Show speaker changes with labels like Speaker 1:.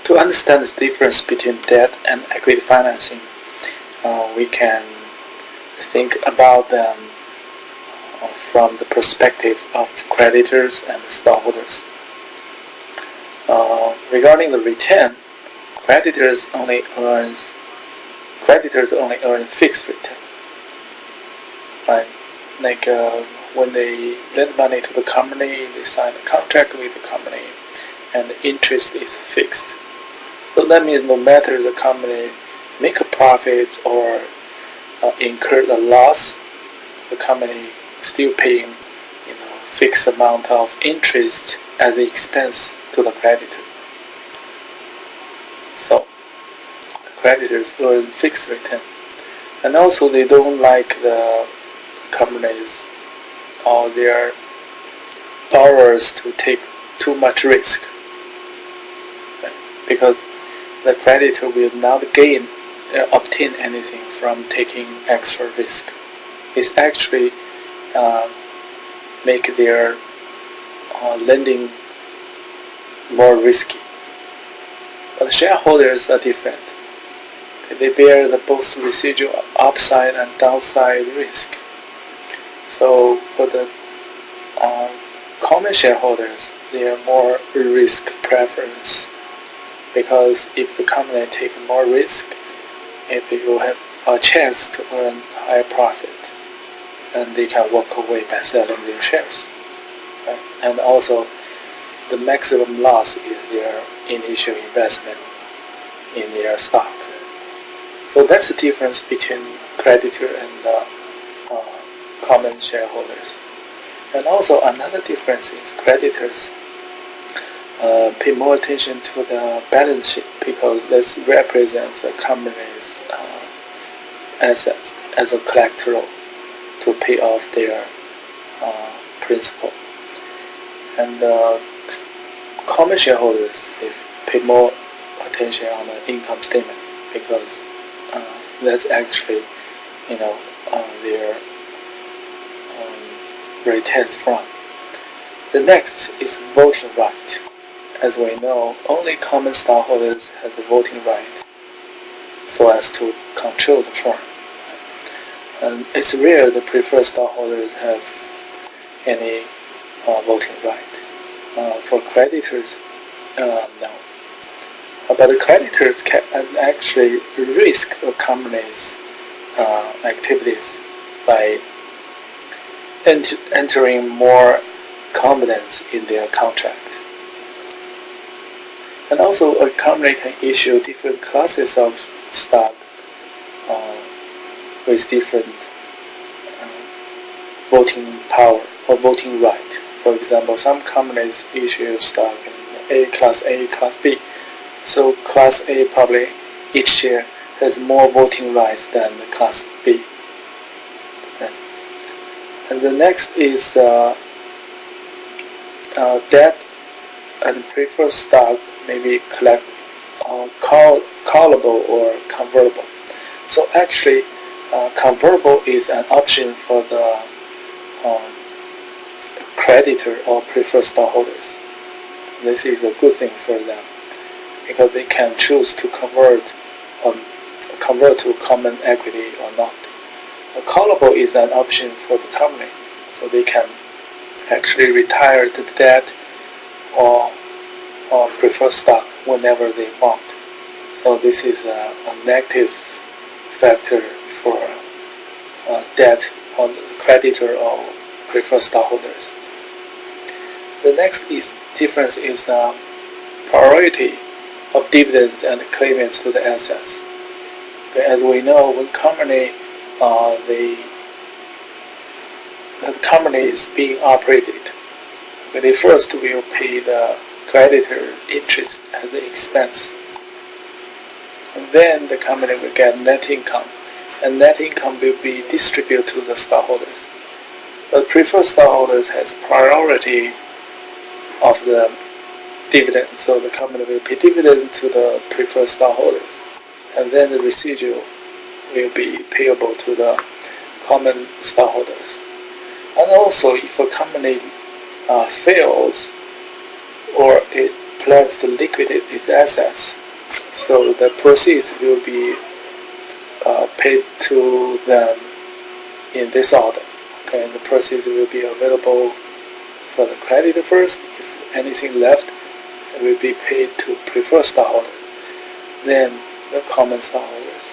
Speaker 1: To understand the difference between debt and equity financing, we can think about them from the perspective of creditors and stockholders. Regarding the return, creditors only earn fixed return. Like when they lend money to the company, they sign a contract with the company, and the interest is fixed. So that means no matter the company make a profit or incur a loss, the company still paying fixed amount of interest as an expense to the creditor. So creditors earn fixed return, and also they don't like the companies or their borrowers to take too much risk, because the creditor will not obtain anything from taking extra risk. It's actually make their lending more risky. But the shareholders are different. They bear both residual upside and downside risk. So for the common shareholders, they are more risk preference, because if the company takes more risk, they will have a chance to earn higher profit, and they can walk away by selling their shares. Right? And also, the maximum loss is their initial investment in their stock. So that's the difference between creditor and common shareholders. And also another difference is creditors pay more attention to the balance sheet, because this represents a company's assets as a collateral to pay off their principal. And common shareholders, they pay more attention on the income statement, because that's actually their returns from. The next is voting right. As we know, only common stockholders have the voting right, so as to control the firm. And it's rare the preferred stockholders have any voting right. For creditors, no. But the creditors can actually risk a company's activities by entering more confidence in their contract. And also, a company can issue different classes of stock with different voting power or voting right. For example, some companies issue stock in Class A, Class B. So Class A probably each share has more voting rights than the Class B. And the next is debt and preferred stock may be callable or convertible. So actually, convertible is an option for the creditor or preferred stockholders. This is a good thing for them, because they can choose to convert to common equity or not. A callable is an option for the company, so they can actually retire the debt or preferred stock whenever they want. So this is a negative factor for debt on the creditor or preferred stockholders. The next difference is priority of dividends and claimants to the assets. Okay, as we know, when the company is being operated, they first will pay the creditor interest as the expense. And then the company will get net income, and net income will be distributed to the stockholders. But preferred stockholders has priority of the dividend, so the company will pay dividend to the preferred stockholders, and then the residual will be payable to the common stockholders. And also, if a company fails or it plans to liquidate its assets, So the proceeds will be paid to them in this order. Okay, and the proceeds will be available for the creditor first. If anything left, it will be paid to preferred stockholders, then the common stockholders.